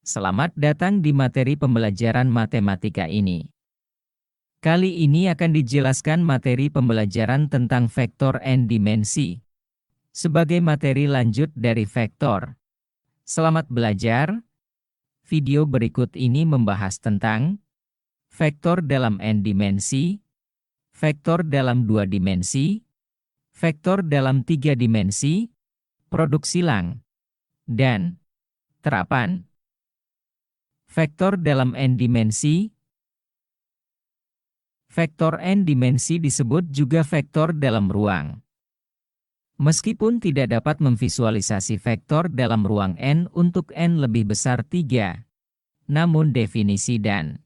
Selamat datang di materi pembelajaran matematika ini. Kali ini akan dijelaskan materi pembelajaran tentang vektor n dimensi. Sebagai materi lanjut dari vektor. Selamat belajar. Video berikut ini membahas tentang vektor dalam n dimensi, vektor dalam 2 dimensi, vektor dalam 3 dimensi, produk silang, dan terapan. Vektor dalam n dimensi. Vektor n dimensi disebut juga vektor dalam ruang. Meskipun tidak dapat memvisualisasi vektor dalam ruang n untuk n lebih besar 3, namun definisi dan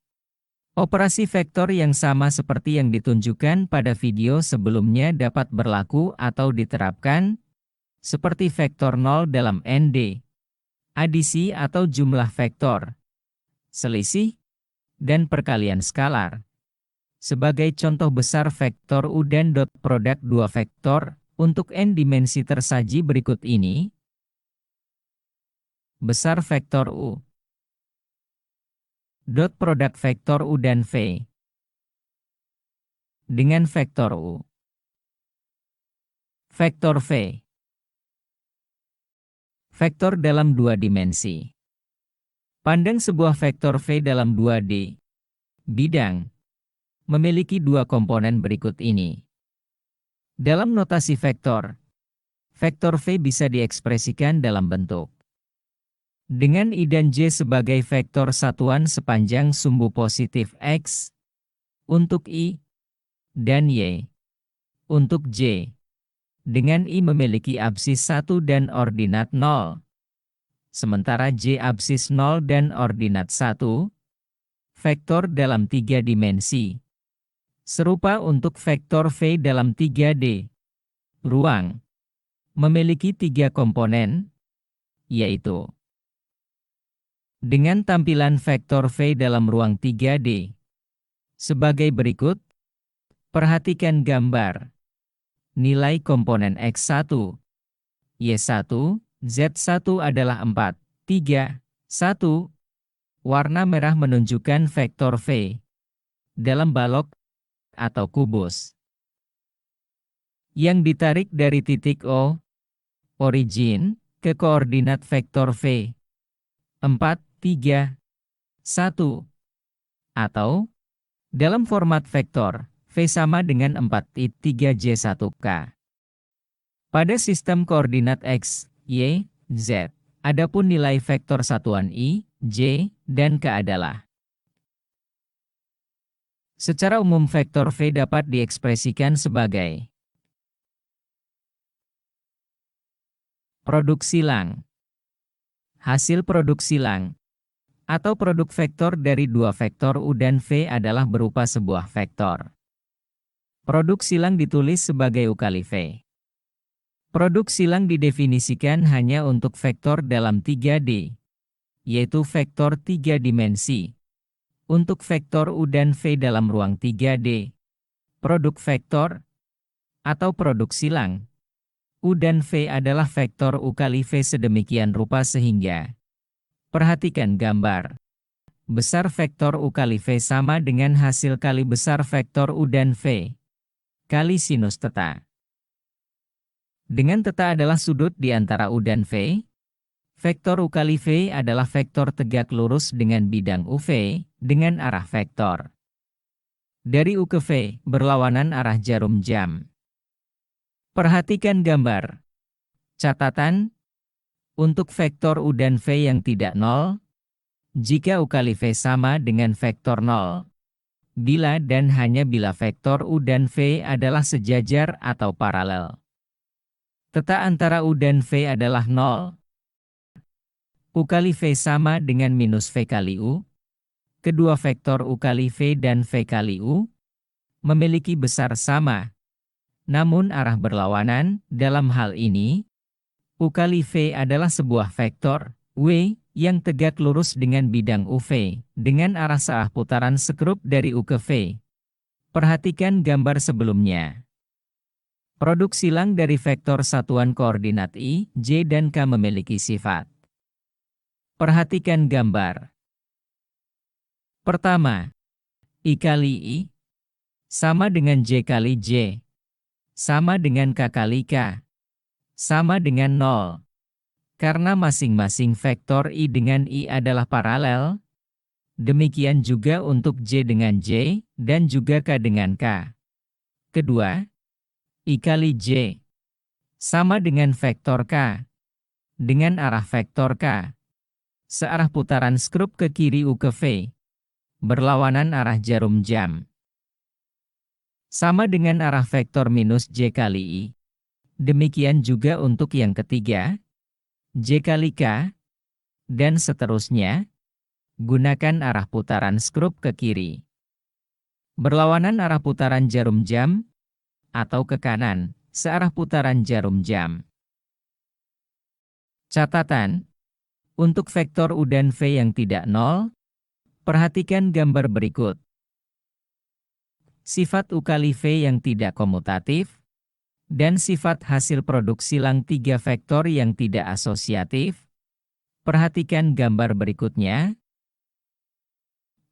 operasi vektor yang sama seperti yang ditunjukkan pada video sebelumnya dapat berlaku atau diterapkan, seperti vektor 0 dalam nd, adisi atau jumlah vektor, selisih, dan perkalian skalar. Sebagai contoh besar vektor U dan dot produk dua vektor untuk n dimensi tersaji berikut ini. Besar vektor U. Dot produk vektor U dan V. Dengan vektor U. Vektor V. Vektor dalam 2 dimensi. Pandang sebuah vektor V dalam 2D. Bidang. Memiliki 2 komponen berikut ini. Dalam notasi vektor, vektor V bisa diekspresikan dalam bentuk dengan I dan J sebagai vektor satuan sepanjang sumbu positif X untuk I dan Y untuk J, dengan I memiliki absis 1 dan ordinat 0, sementara J absis 0 dan ordinat 1, vektor dalam 3 dimensi. Serupa untuk vektor V dalam 3D. Ruang memiliki 3 komponen, yaitu dengan tampilan vektor V dalam ruang 3D. Sebagai berikut, perhatikan gambar. Nilai komponen X1, Y1, Z1 adalah 4, 3, 1. Warna merah menunjukkan vektor V dalam balok atau kubus yang ditarik dari titik O, origin, ke koordinat vektor V 4, 3, 1, atau dalam format vektor V sama dengan 4-3J1K. Pada sistem koordinat X, Y, Z, adapun nilai vektor satuan I, J, dan K adalah. Secara umum vektor V dapat diekspresikan sebagai produk silang. Hasil produk silang atau produk vektor dari 2 vektor U dan V adalah berupa sebuah vektor. Produk silang ditulis sebagai U kali V. Produk silang didefinisikan hanya untuk vektor dalam 3D, yaitu vektor 3 dimensi. Untuk vektor U dan V dalam ruang 3D, produk vektor atau produk silang U dan V adalah vektor U kali V sedemikian rupa sehingga, perhatikan gambar. Besar vektor U kali V sama dengan hasil kali besar vektor U dan V kali sinus theta. Dengan theta adalah sudut di antara U dan V, vektor U kali V adalah vektor tegak lurus dengan bidang UV dengan arah vektor dari U ke V berlawanan arah jarum jam. Perhatikan gambar. Catatan, untuk vektor U dan V yang tidak 0, jika U kali V sama dengan vektor 0, bila dan hanya bila vektor U dan V adalah sejajar atau paralel. Theta antara U dan V adalah 0. U kali V sama dengan minus V kali U. Kedua vektor U kali V dan V kali U memiliki besar sama, namun arah berlawanan. Dalam hal ini, U kali V adalah sebuah vektor W yang tegak lurus dengan bidang UV dengan arah searah putaran sekrup dari U ke V. Perhatikan gambar sebelumnya. Produk silang dari vektor satuan koordinat I, J, dan K memiliki sifat Perhatikan gambar. Pertama, I kali I sama dengan J kali J, sama dengan K kali K, sama dengan 0. Karena masing-masing vektor I dengan I adalah paralel, demikian juga untuk J dengan J, dan juga K dengan K. Kedua, I kali J sama dengan vektor K, dengan arah vektor K. Searah putaran skrup ke kiri U ke V, berlawanan arah jarum jam. Sama dengan arah vektor minus J kali I. Demikian juga untuk yang ketiga, J kali K, dan seterusnya, gunakan arah putaran skrup ke kiri. Berlawanan arah putaran jarum jam, atau ke kanan, searah putaran jarum jam. Catatan, untuk vektor U dan V yang tidak nol, perhatikan gambar berikut. Sifat U kali V yang tidak komutatif, dan sifat hasil produk silang tiga vektor yang tidak asosiatif. Perhatikan gambar berikutnya.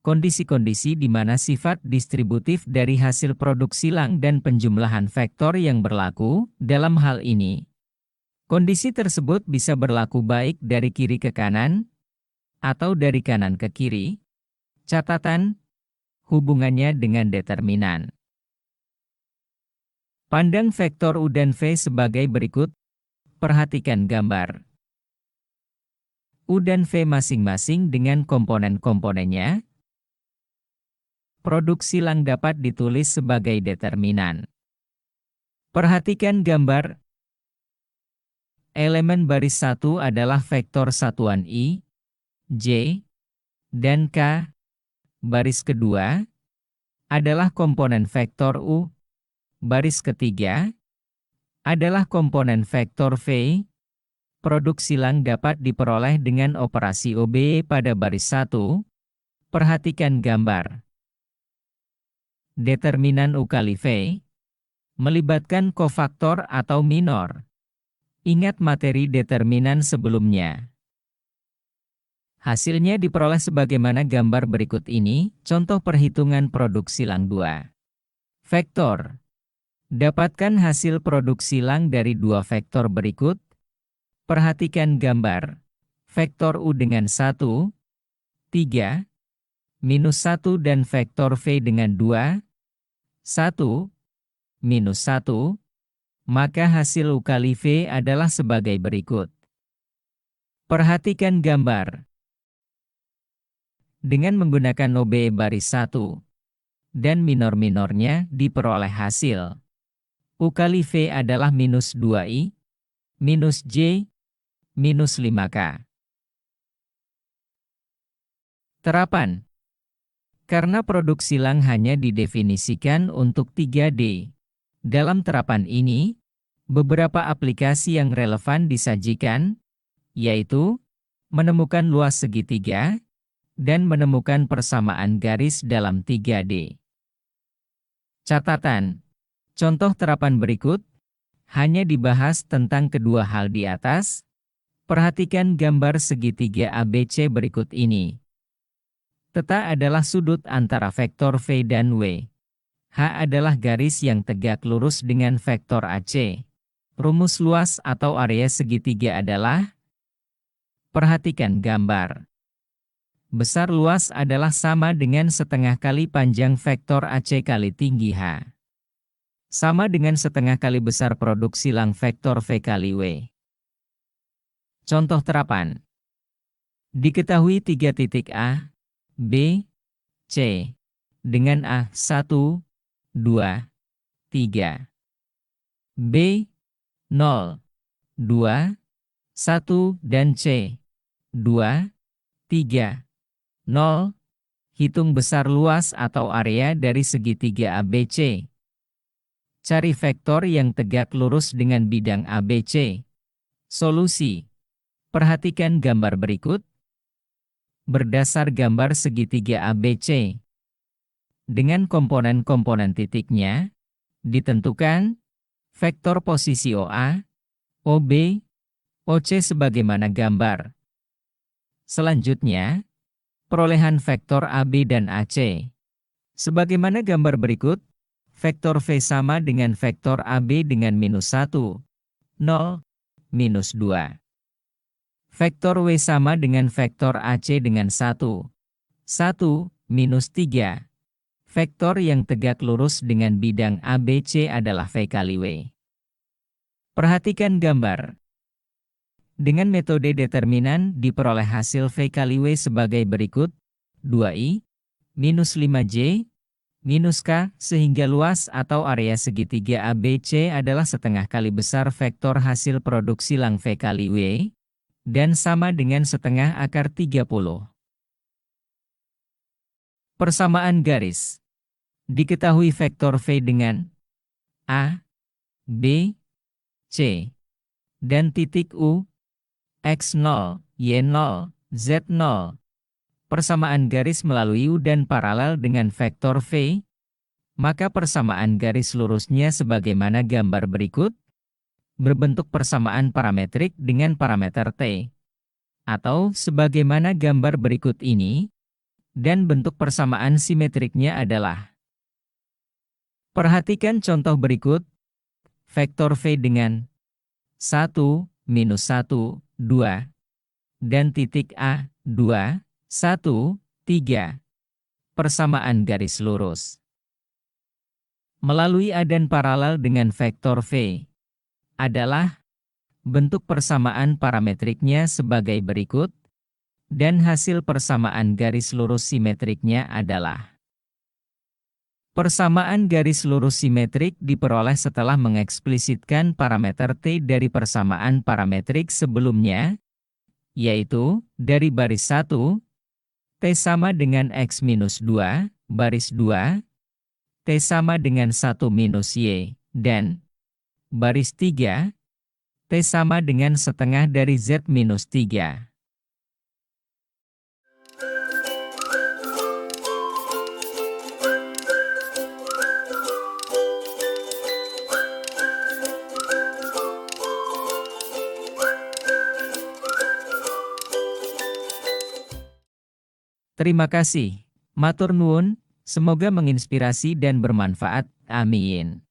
Kondisi-kondisi di mana sifat distributif dari hasil produk silang dan penjumlahan vektor yang berlaku dalam hal ini. Kondisi tersebut bisa berlaku baik dari kiri ke kanan, atau dari kanan ke kiri. Catatan, hubungannya dengan determinan. Pandang vektor U dan V sebagai berikut. Perhatikan gambar. U dan V masing-masing dengan komponen-komponennya. Produk silang dapat ditulis sebagai determinan. Perhatikan gambar. Elemen baris 1 adalah vektor satuan I, J, dan K. Baris kedua adalah komponen vektor U. Baris ketiga adalah komponen vektor V. Produk silang dapat diperoleh dengan operasi OB pada baris 1. Perhatikan gambar. Determinan U kali V melibatkan kofaktor atau minor. Ingat materi determinan sebelumnya. Hasilnya diperoleh sebagaimana gambar berikut ini, contoh perhitungan produk silang 2. Vektor. Dapatkan hasil produk silang dari dua vektor berikut. Perhatikan gambar. Vektor U dengan 1, 3, minus 1 dan vektor V dengan 2, 1, minus 1, maka hasil U kali V adalah sebagai berikut. Perhatikan gambar. Dengan menggunakan OB baris 1 dan minor-minornya diperoleh hasil. U kali V adalah minus 2I, minus J, minus 5K. Terapan. Karena produk silang hanya didefinisikan untuk 3D. Dalam terapan ini, beberapa aplikasi yang relevan disajikan, yaitu menemukan luas segitiga dan menemukan persamaan garis dalam 3D. Catatan. Contoh terapan berikut hanya dibahas tentang kedua hal di atas. Perhatikan gambar segitiga ABC berikut ini. Theta adalah sudut antara vektor V dan W. H adalah garis yang tegak lurus dengan vektor AC. Rumus luas atau area segitiga adalah. Perhatikan gambar. Besar luas adalah sama dengan setengah kali panjang vektor AC kali tinggi H. Sama dengan setengah kali besar produk silang vektor V kali W. Contoh terapan. Diketahui 3 titik A, B, C, dengan A 1, 2, 3. B, 0, 2, 1 dan C, 2, 3, 0. Hitung besar luas atau area dari segitiga ABC. Cari vektor yang tegak lurus dengan bidang ABC. Solusi. Perhatikan gambar berikut. Berdasar gambar segitiga ABC. Dengan komponen-komponen titiknya, ditentukan vektor posisi OA, OB, OC sebagaimana gambar. Selanjutnya, perolehan vektor AB dan AC. Sebagaimana gambar berikut, vektor V sama dengan vektor AB dengan -1, 0, -2. Vektor W sama dengan vektor AC dengan 1, 1, -3. Vektor yang tegak lurus dengan bidang ABC adalah V kali W. Perhatikan gambar. Dengan metode determinan diperoleh hasil V kali W sebagai berikut, 2I, -5J, -K, sehingga luas atau area segitiga ABC adalah setengah kali besar vektor hasil produk silang V kali W, dan sama dengan setengah akar 30. Persamaan garis. Diketahui vektor V dengan A, B, C, dan titik U, X0, Y0, Z0. Persamaan garis melalui U dan paralel dengan vektor V, maka persamaan garis lurusnya sebagaimana gambar berikut, berbentuk persamaan parametrik dengan parameter T, atau sebagaimana gambar berikut ini, dan bentuk persamaan simetriknya adalah. Perhatikan contoh berikut, vektor V dengan 1, -1, 2, dan titik A, 2, 1, 3. Persamaan garis lurus. Melalui A dan paralel dengan vektor V adalah bentuk persamaan parametriknya sebagai berikut, dan hasil persamaan garis lurus simetriknya adalah. Persamaan garis lurus simetrik diperoleh setelah mengeksplisitkan parameter T dari persamaan parametrik sebelumnya, yaitu dari baris 1, T sama dengan X-2, baris 2, T sama dengan 1 minus Y, dan baris 3, T sama dengan setengah dari Z-3. Terima kasih. Matur nuwun, semoga menginspirasi dan bermanfaat. Amin.